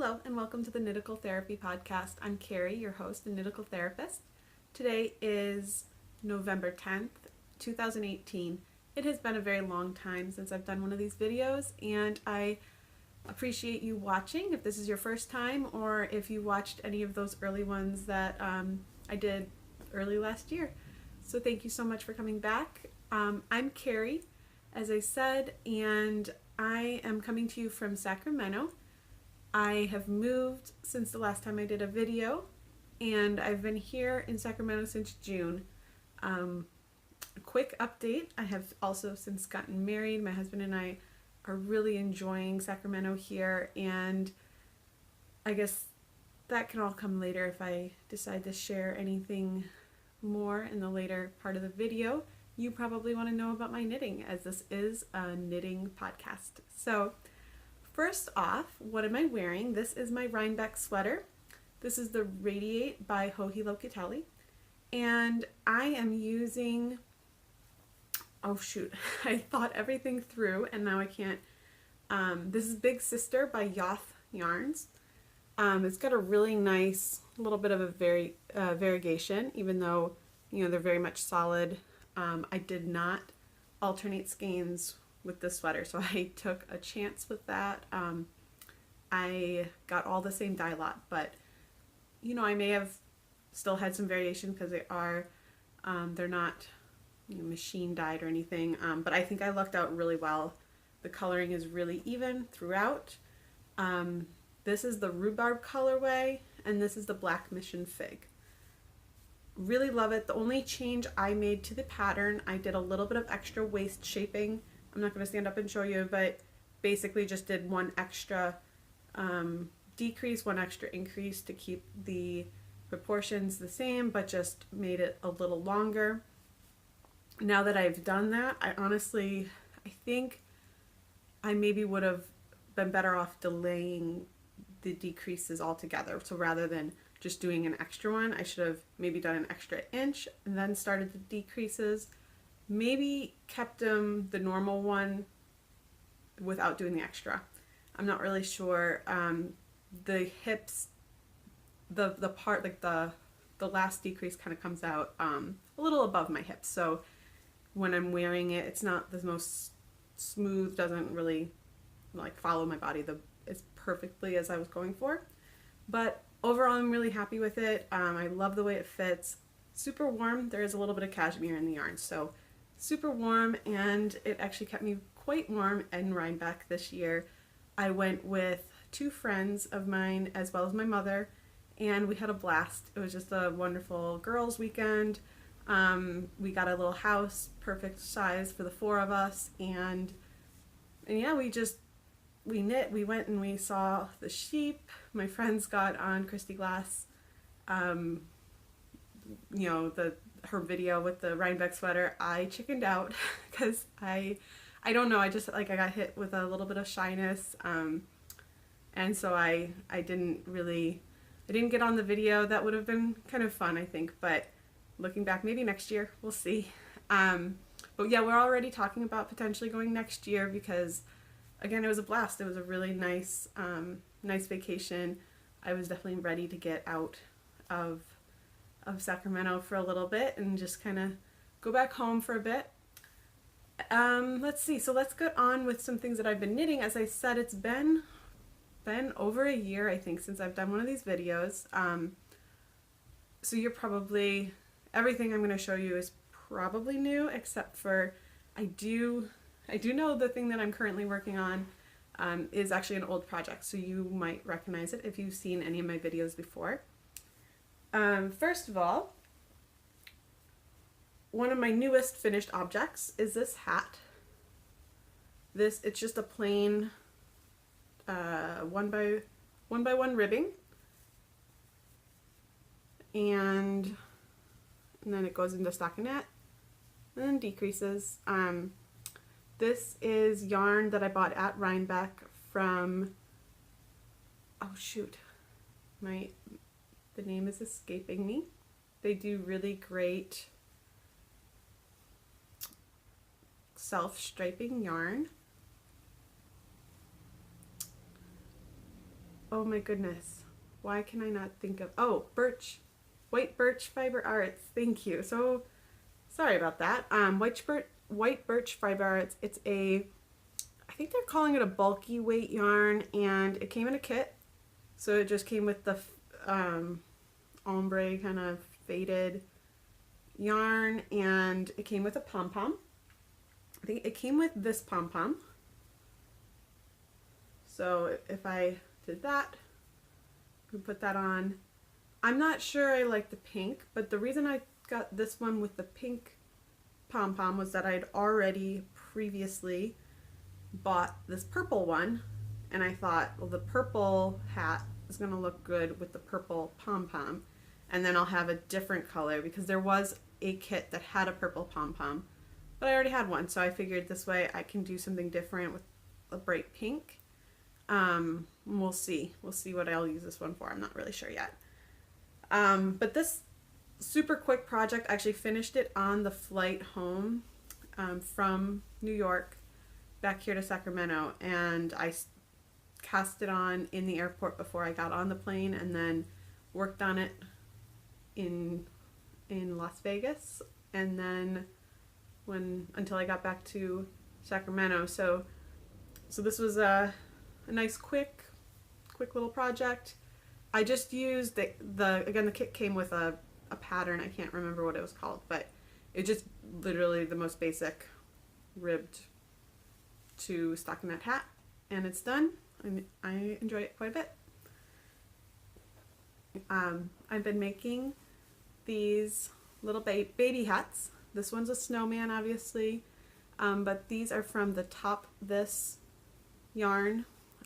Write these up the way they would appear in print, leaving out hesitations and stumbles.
Hello and welcome to the Knitical Therapy Podcast. I'm Carrie, your host and Knitical Therapist. Today is November 10th, 2018. It has been a very long time since I've done one of these videos, and I appreciate you watching if this is your first time or if you watched any of those early ones that I did early last year. So thank you so much for coming back. I'm Carrie, as I said, and I am coming to you from Sacramento. I have moved since the last time I did a video, and I've been here in Sacramento since June. A quick update, I have also since gotten married. My husband and I are really enjoying Sacramento here, and I guess that can all come later if I decide to share anything more in the later part of the video. You probably want to know about my knitting, as this is a knitting podcast. So first off, what am I wearing? This is my Rhinebeck sweater. This is the Radiate by Joji Locatelli. And I am using, oh shoot, I thought everything through and now I can't. This is Big Sister by Yoth Yarns. It's got a really nice little bit of a variegation, even though, you know, they're very much solid. I did not alternate skeins with this sweater, so I took a chance with that. I got all the same dye lot, but you know, I may have still had some variation because they are they're not, you know, machine dyed or anything, but I think I lucked out really well. The coloring is really even throughout. This is the Rhubarb colorway, and this is the Black Mission Fig. Really love it. The only change I made to the pattern, I did a little bit of extra waist shaping. I'm not going to stand up and show you, but basically just did one extra decrease, one extra increase to keep the proportions the same, but just made it a little longer. Now that I've done that, I think I maybe would have been better off delaying the decreases altogether. So rather than just doing an extra one, I should have maybe done an extra inch and then started the decreases. Maybe kept them the normal one without doing the extra. I'm not really sure. The hips, the part, like the last decrease kind of comes out a little above my hips. So when I'm wearing it, it's not the most smooth, doesn't really like follow my body as perfectly as I was going for. But overall, I'm really happy with it. I love the way it fits. Super warm. There is a little bit of cashmere in the yarn, so super warm, and it actually kept me quite warm in Rhinebeck this year. I went with two friends of mine as well as my mother, and we had a blast. It was just a wonderful girls' weekend. We got a little house, perfect size for the four of us, and yeah, we knit. We went and we saw the sheep. My friends got on Christy Glass, you know, her video with the Rhinebeck sweater. I chickened out because I don't know, I got hit with a little bit of shyness, and so I didn't get on the video. That would have been kind of fun, I think, but looking back, maybe next year, we'll see. But yeah, we're already talking about potentially going next year because, again, it was a blast. It was a really nice vacation. I was definitely ready to get out of Sacramento for a little bit and just kind of go back home for a bit. Let's see. So let's get on with some things that I've been knitting. As I said, it's been over a year, I think, since I've done one of these videos. So you're probably, everything I'm going to show you is probably new, except for I do know the thing that I'm currently working on is actually an old project, so you might recognize it if you've seen any of my videos before. First of all, one of my newest finished objects is this hat. It's just a plain 1x1 ribbing, and then it goes into stockinette and then decreases. This is yarn that I bought at Rhinebeck from, oh shoot, the name is escaping me. They do really great self-striping yarn. oh my goodness. Why can I not think of, White Birch Fiber Arts. Thank you. So sorry about that. White Birch Fiber Arts. It's I think they're calling it a bulky weight yarn, and it came in a kit. So it just came with the ombre kind of faded yarn, and it came with a pom-pom. I think it came with this pom-pom. So if I did that, we put that on. I'm not sure I like the pink, but the reason I got this one with the pink pom-pom was that I'd already previously bought this purple one, and I thought, well, the purple hat is going to look good with the purple pom-pom, and then I'll have a different color, because there was a kit that had a purple pom-pom, but I already had one, so I figured this way I can do something different with a bright pink. We'll see what I'll use this one for. I'm not really sure yet. But this super quick project, I actually finished it on the flight home from New York back here to Sacramento, and I cast it on in the airport before I got on the plane, and then worked on it in Las Vegas, and then until I got back to Sacramento. So this was a nice quick little project. I just used the kit came with a pattern. I can't remember what it was called, but it just literally the most basic ribbed to stockinette hat, and it's done. I enjoy it quite a bit. I've been making these little baby hats. This one's a snowman, obviously, but these are from the Top This yarn.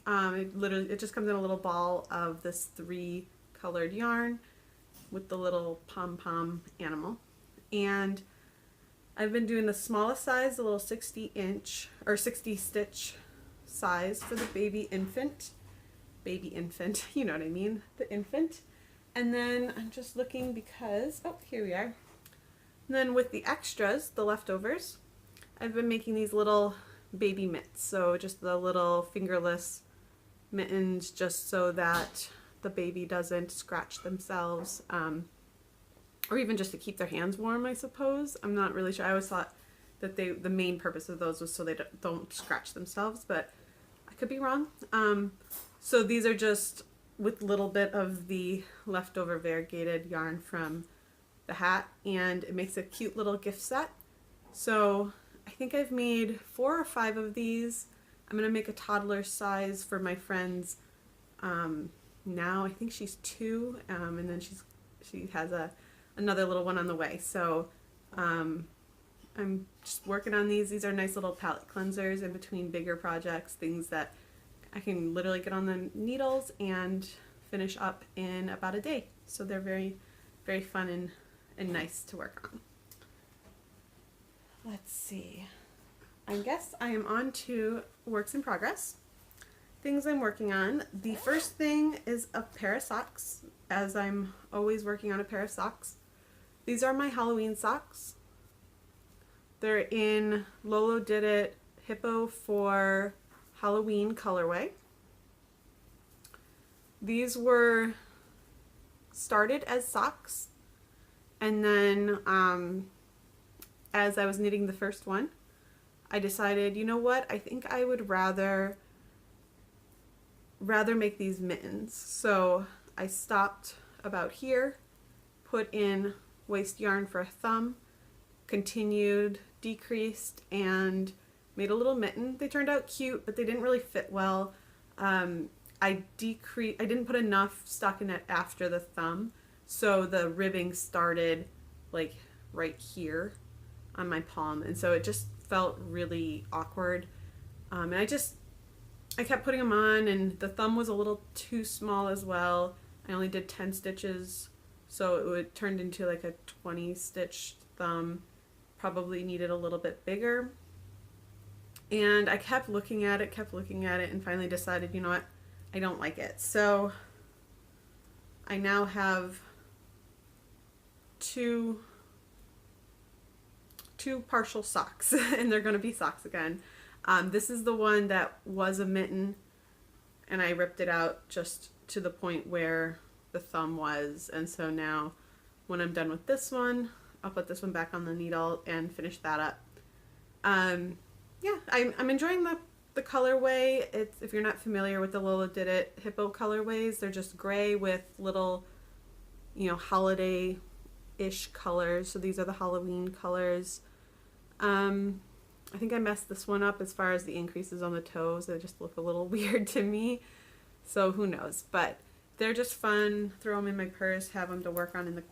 It just comes in a little ball of this 3 colored yarn with the little pom-pom animal, and I've been doing the smallest size, the little 60 stitch size for the baby infant, you know what I mean, the infant. And then I'm just looking because, here we are. And then with the extras, the leftovers, I've been making these little baby mitts. So just the little fingerless mittens, just so that the baby doesn't scratch themselves, or even just to keep their hands warm, I suppose. I'm not really sure. I always thought that the main purpose of those was so they don't scratch themselves, but I could be wrong. So these are just with a little bit of the leftover variegated yarn from the hat, and it makes a cute little gift set. So I think I've made 4 or 5 of these. I'm going to make a toddler size for my friend's now. I think she's 2, and then she has another little one on the way. So I'm just working on these. These are nice little palette cleansers in between bigger projects, things that I can literally get on the needles and finish up in about a day. So they're very, very fun and nice to work on. Let's see. I guess I am on to works in progress. Things I'm working on. The first thing is a pair of socks, as I'm always working on a pair of socks. These are my Halloween socks. They're in Lolo Did It Hippo for Halloween colorway. These were started as socks, and then as I was knitting the first one, I decided, you know what, I think I would rather make these mittens. So I stopped about here, put in waste yarn for a thumb, continued, decreased, and made a little mitten. They turned out cute, but they didn't really fit well. I didn't put enough stockinette after the thumb, so the ribbing started like right here on my palm, and so it just felt really awkward. And I kept putting them on, and the thumb was a little too small as well. I only did 10 stitches, so it turned into like a 20 stitch thumb. Probably needed a little bit bigger. And I kept looking at it, and finally decided, you know what, I don't like it. So I now have two partial socks, and they're going to be socks again. This is the one that was a mitten, and I ripped it out just to the point where the thumb was, and so now when I'm done with this one, I'll put this one back on the needle and finish that up. Yeah, I'm enjoying the colorway. It's, if you're not familiar with the Lola Did It hippo colorways, they're just gray with little, holiday-ish colors. So these are the Halloween colors. I think I messed this one up as far as the increases on the toes. They just look a little weird to me. So who knows? But they're just fun. Throw them in my purse, have them to work on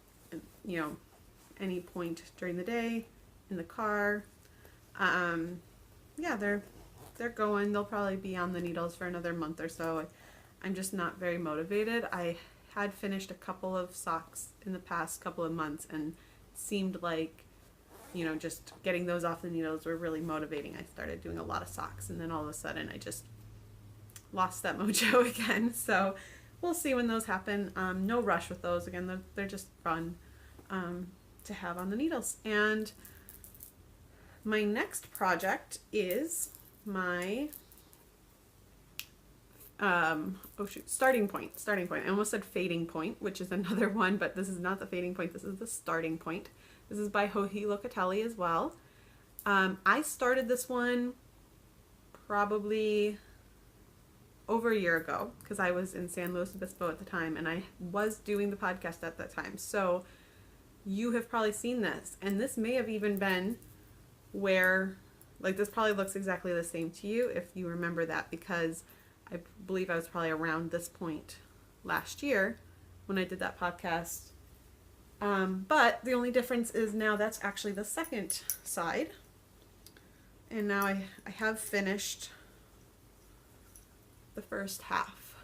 any point during the day, in the car. Yeah, they're going. They'll probably be on the needles for another month or so. I'm just not very motivated. I had finished a couple of socks in the past couple of months and seemed like, just getting those off the needles were really motivating. I started doing a lot of socks, and then all of a sudden I just lost that mojo again. So we'll see when those happen. No rush with those. Again, they're just fun to have on the needles. And my next project is my starting point. I almost said fading point, which is another one, but this is not the fading point. This is the starting point. This is by Joji Locatelli as well. I started this one probably over a year ago because I was in San Luis Obispo at the time, and I was doing the podcast at that time. So you have probably seen this, and this may have even been where, this probably looks exactly the same to you if you remember that, because I believe I was probably around this point last year when I did that podcast. But the only difference is now that's actually the second side. And now I have finished the first half.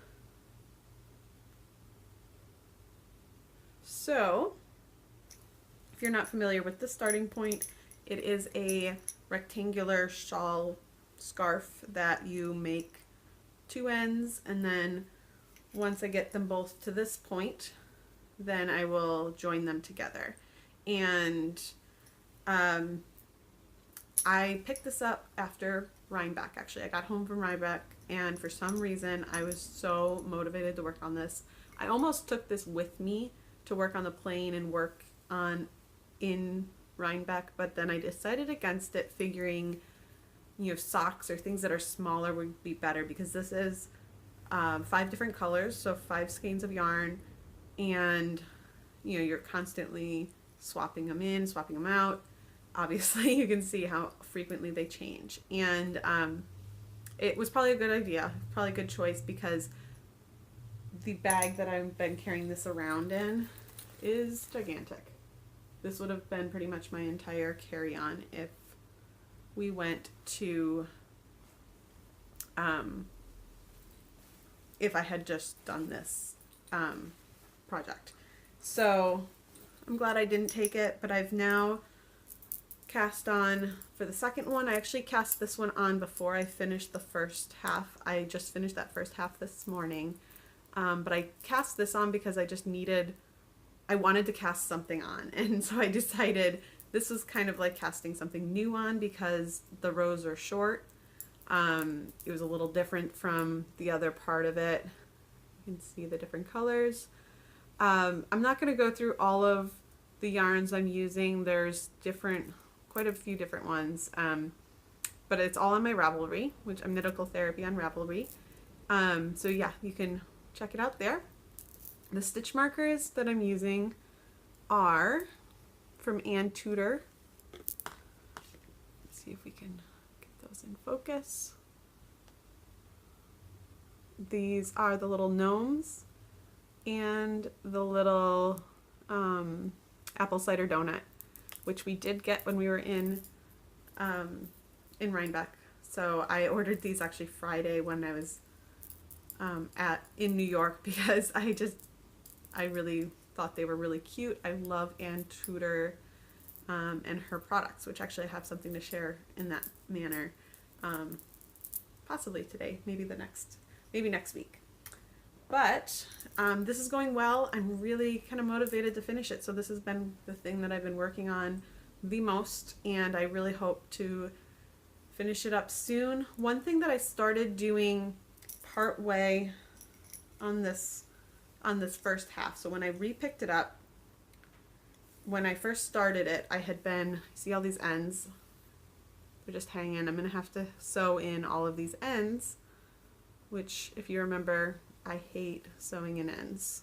So, if you're not familiar with the starting point, it is a rectangular shawl scarf that you make two ends, and then once I get them both to this point, then I will join them together. And I picked this up after Rhinebeck, actually. I got home from Rhinebeck, and for some reason I was so motivated to work on this. I almost took this with me to work on the plane and work on in Rhinebeck, but then I decided against it, figuring socks or things that are smaller would be better, because this is 5 different colors, so 5 skeins of yarn, and you're constantly swapping them in, swapping them out. Obviously you can see how frequently they change, and it was probably a good idea, probably a good choice, because the bag that I've been carrying this around in is gigantic. This would have been pretty much my entire carry-on if we went to if I had just done this project. So I'm glad I didn't take it, but I've now cast on for the second one. I actually cast this one on before I finished the first half. I just finished that first half this morning, but I cast this on because I wanted to cast something on, and so I decided this was kind of like casting something new on because the rows are short. It was a little different from the other part of it. You can see the different colors. I'm not going to go through all of the yarns I'm using. There's quite a few different ones, but it's all on my Ravelry, which I'm Knitical Therapy on Ravelry. So yeah, you can check it out there. The stitch markers that I'm using are from Ann Tudor. Let's see if we can get those in focus. These are the little gnomes and the little apple cider donut, which we did get when we were in Rhinebeck. So I ordered these actually Friday when I was in New York, because I really thought they were really cute. I love Ann Tudor and her products, which actually I have something to share in that manner, possibly today, maybe next week. But this is going well. I'm really kind of motivated to finish it. So this has been the thing that I've been working on the most, and I really hope to finish it up soon. One thing that I started doing part way on this first half. So when I repicked it up, when I first started it, I had been, see all these ends? They're just hanging. I'm going to have to sew in all of these ends, which, if you remember, I hate sewing in ends.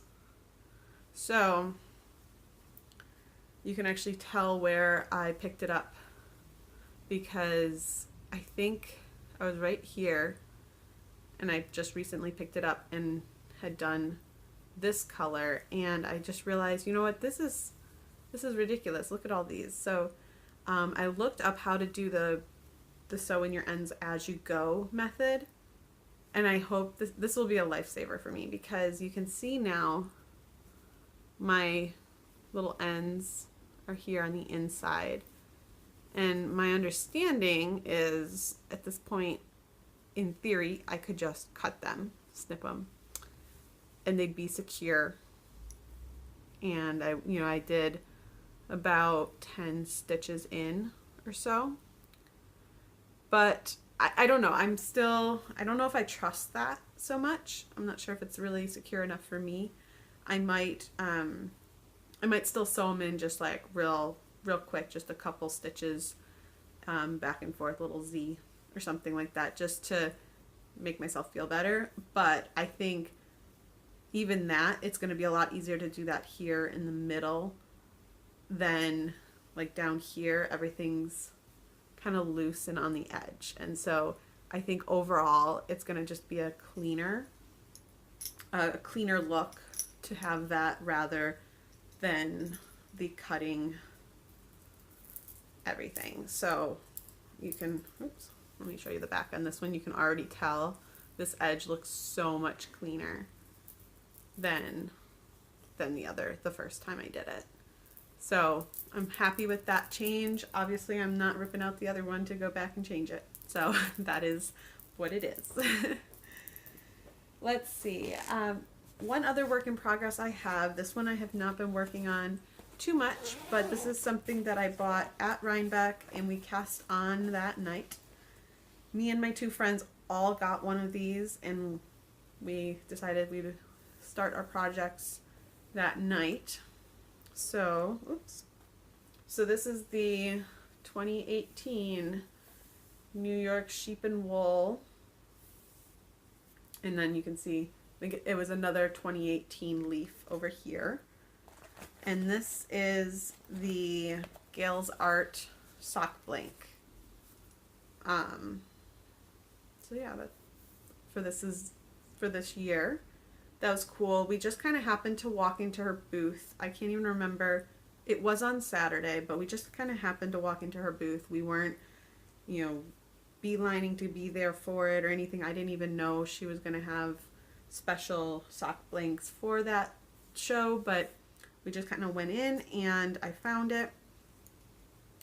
So you can actually tell where I picked it up, because I think I was right here, and I just recently picked it up and had done this color, and I just realized, you know what, this is ridiculous. Look at all these. So I looked up how to do the sew in your ends as you go method, and I hope this will be a lifesaver for me, because you can see now my little ends are here on the inside, and my understanding is at this point, in theory, I could just cut them, snip them, and they'd be secure. And I did about 10 stitches in or so, but I don't know. I don't know if I trust that so much. I'm not sure if it's really secure enough for me. I might still sew them in just like real quick, just a couple stitches back and forth, little Z or something like that, just to make myself feel better. But I think even that, it's going to be a lot easier to do that here in the middle than like down here. Everything's kind of loose and on the edge, and so I think overall it's going to just be a cleaner look to have that, rather than the cutting everything. So you can, let me show you the back on this one. You can already tell this edge looks so much cleaner than the first time I did it. So I'm happy with that change. Obviously I'm not ripping out the other one to go back and change it. So that is what it is. Let's see. One other work in progress I have. This one I have not been working on too much, but this is something that I bought at Rhinebeck and we cast on that night. Me and my two friends all got one of these, and we decided we'd start our projects that night. So this is the 2018 New York Sheep and Wool, and then you can see, I think it was another 2018 leaf over here, and this is the Gale's Art sock blank. So yeah, for this year. That was cool. We just kind of happened to walk into her booth. I can't even remember. It was on Saturday, but we just kind of happened to walk into her booth. We weren't, beelining to be there for it or anything. I didn't even know she was going to have special sock blanks for that show, but we just kind of went in and I found it.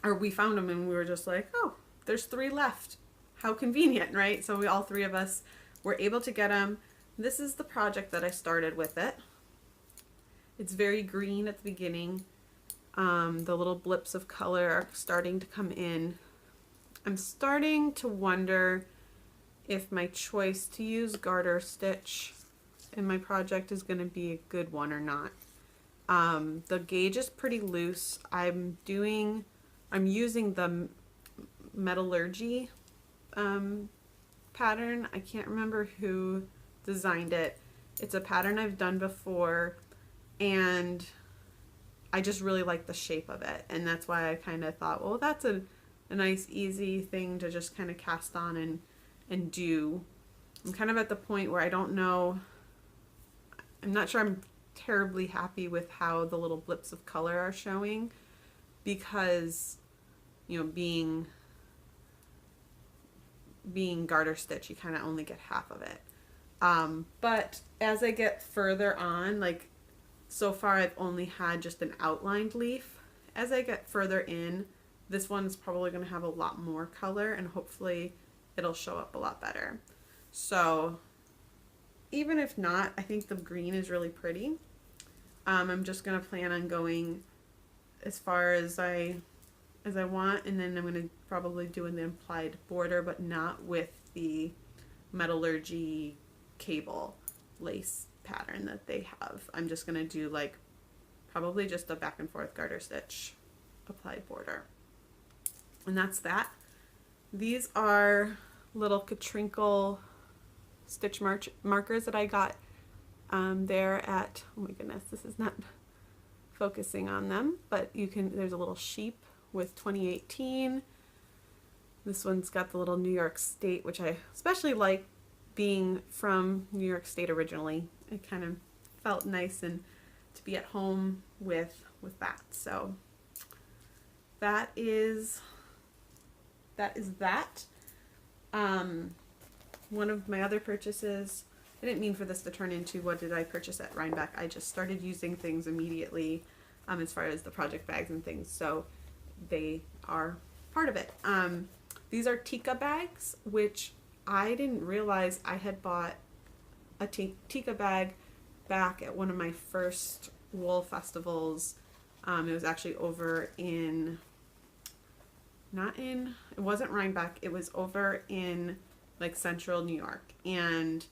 Or we found them and we were just like, oh, there's 3 left. How convenient, right? So all 3 of us were able to get them. This is the project that I started with it. It's very green at the beginning. The little blips of color are starting to come in. I'm starting to wonder if my choice to use garter stitch in my project is going to be a good one or not. The gauge is pretty loose. I'm using the metallurgy pattern. I can't remember who designed it. It's a pattern I've done before, and I just really like the shape of it, and that's why I kind of thought, well, that's a nice easy thing to just kind of cast on and do. I'm kind of at the point where I don't know, I'm not sure I'm terribly happy with how the little blips of color are showing, because being garter stitch, you kind of only get half of it. But as I get further on, like so far I've only had just an outlined leaf. As I get further in, this one's probably going to have a lot more color, and hopefully it'll show up a lot better. So even if not, I think the green is really pretty. I'm just going to plan on going as far as I want, and then I'm going to probably do an implied border, but not with the metallurgy cable lace pattern that they have. I'm just going to do like probably just a back and forth garter stitch applied border. And that's that. These are little Katrinkle stitch markers that I got there at, oh my goodness, this is not focusing on them, but there's a little sheep with 2018. This one's got the little New York State, which I especially like being from New York State originally. It kind of felt nice and to be at home with that. So that is that. One of my other purchases, I didn't mean for this to turn into what did I purchase at Rhinebeck. I just started using things immediately as far as the project bags and things, so they are part of it. These are Tika bags, which I didn't realize I had bought a Tika bag back at one of my first wool festivals. It was actually over in, it wasn't Rhinebeck, it was over in like central New York, and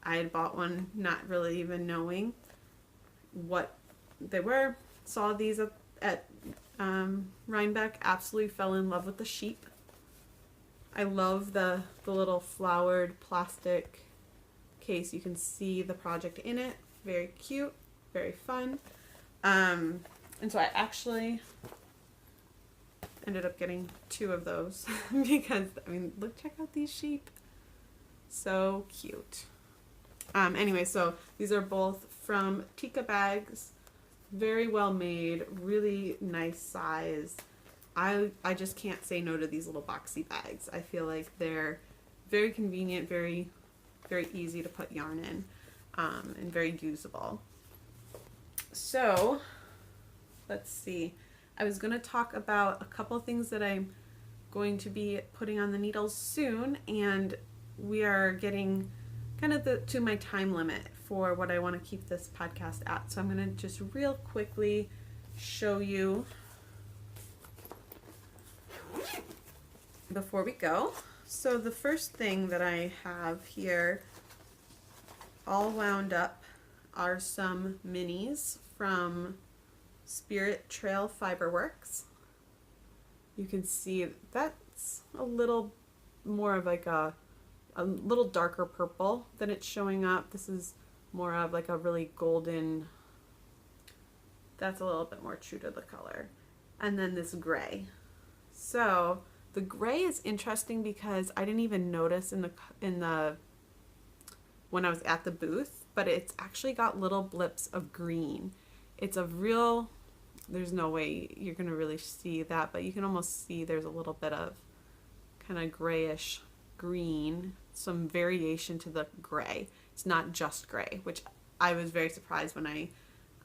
I had bought one not really even knowing what they were. Saw these at Rhinebeck, absolutely fell in love with the sheep. I love the little flowered plastic case. You can see the project in it. Very cute, very fun. And so I actually ended up getting 2 of those because, I mean, check out these sheep. So cute. Anyway, so these are both from Tika bags. Very well made, really nice size. I just can't say no to these little boxy bags. I feel like they're very convenient, very, very easy to put yarn in, and very usable. So, let's see. I was going to talk about a couple things that I'm going to be putting on the needles soon, and we are getting kind of to my time limit for what I want to keep this podcast at. So I'm going to just real quickly show you before we go. So the first thing that I have here all wound up are some minis from Spirit Trail Fiberworks. You can see that's a little more of like a little darker purple than it's showing up. This is more of like a really golden, that's a little bit more true to the color. And then this gray. So the gray is interesting because I didn't even notice in the when I was at the booth, but it's actually got little blips of green. It's a real, there's no way you're gonna really see that, but you can almost see there's a little bit of kind of grayish green, some variation to the gray. It's not just gray, which I was very surprised when I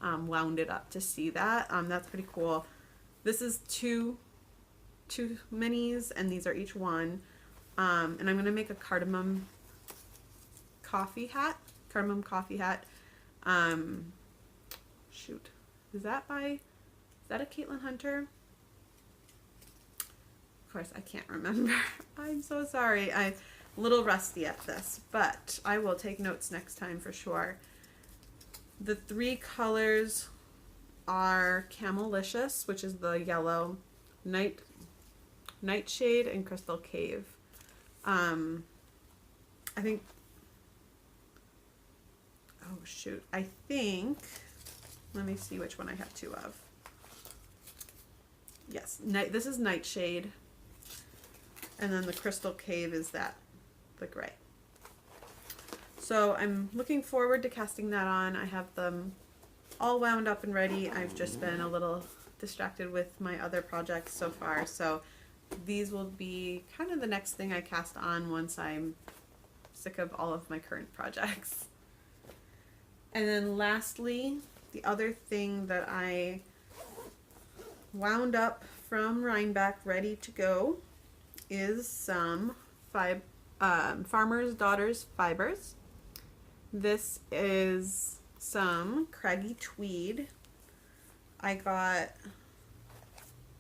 wound it up to see that. That's pretty cool. This is two minis, and these are each one. And I'm gonna make a cardamom coffee hat. Shoot, is that a Caitlin Hunter? Of course, I can't remember. I'm so sorry. I'm a little rusty at this, but I will take notes next time for sure. The 3 colors are Camelicious, which is the yellow, Nightshade, and Crystal Cave. I think, oh shoot, I think, let me see which one I have 2 of. Yes, this is Nightshade, and then the Crystal Cave is the gray. So I'm looking forward to casting that on. I have them all wound up and ready. I've just been a little distracted with my other projects so far, so these will be kind of the next thing I cast on once I'm sick of all of my current projects. And then lastly, the other thing that I wound up from Rhinebeck ready to go is some Farmer's Daughters fibers. This is some Craggy Tweed. I got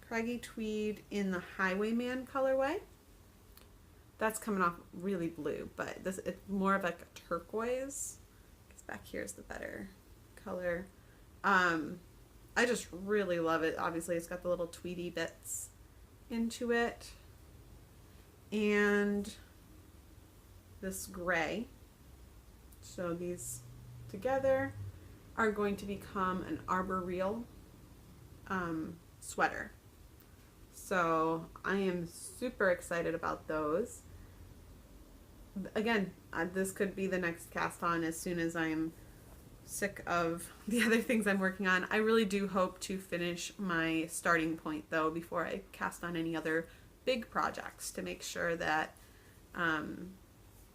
Craggy Tweed in the Highwayman colorway. That's coming off really blue, but it's more of like a turquoise. You can back here is the better color. I just really love it. Obviously, it's got the little tweedy bits into it. And this gray. So these together are going to become an arboreal sweater. So I am super excited about those. Again, this could be the next cast on as soon as I'm sick of the other things I'm working on. I really do hope to finish my starting point though before I cast on any other big projects to make sure that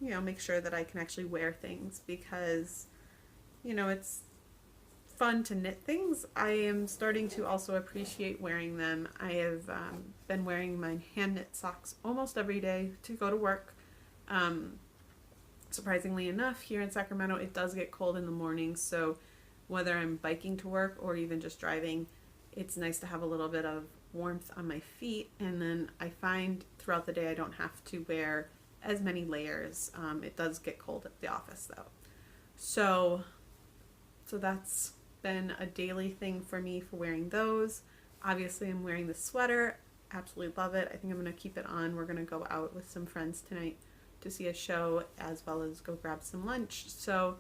make sure that I can actually wear things, because it's fun to knit things. I am starting to also appreciate wearing them. I have been wearing my hand knit socks almost every day to go to work. Surprisingly enough, here in Sacramento, it does get cold in the morning, so whether I'm biking to work or even just driving, it's nice to have a little bit of warmth on my feet. And then I find throughout the day I don't have to wear as many layers. It does get cold at the office though. So that's been a daily thing for me for wearing those. Obviously I'm wearing the sweater. Absolutely love it. I think I'm going to keep it on. We're going to go out with some friends tonight to see a show as well as go grab some lunch. So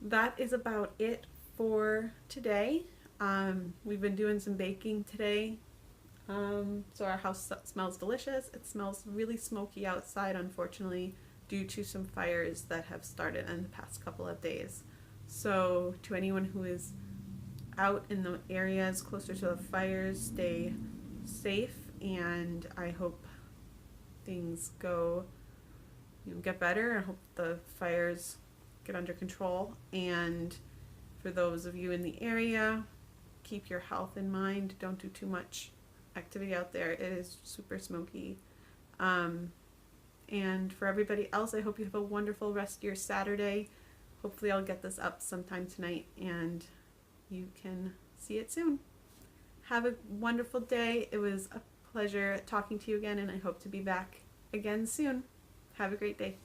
that is about it for today. We've been doing some baking today. So our house smells delicious. It smells really smoky outside, unfortunately, due to some fires that have started in the past couple of days. So to anyone who is out in the areas closer to the fires, stay safe, and I hope things get better. I hope the fires get under control. And for those of you in the area, keep your health in mind. Don't do too much activity out there. It is super smoky. And for everybody else, I hope you have a wonderful rest of your Saturday. Hopefully I'll get this up sometime tonight and you can see it soon. Have a wonderful day. It was a pleasure talking to you again, and I hope to be back again soon. Have a great day.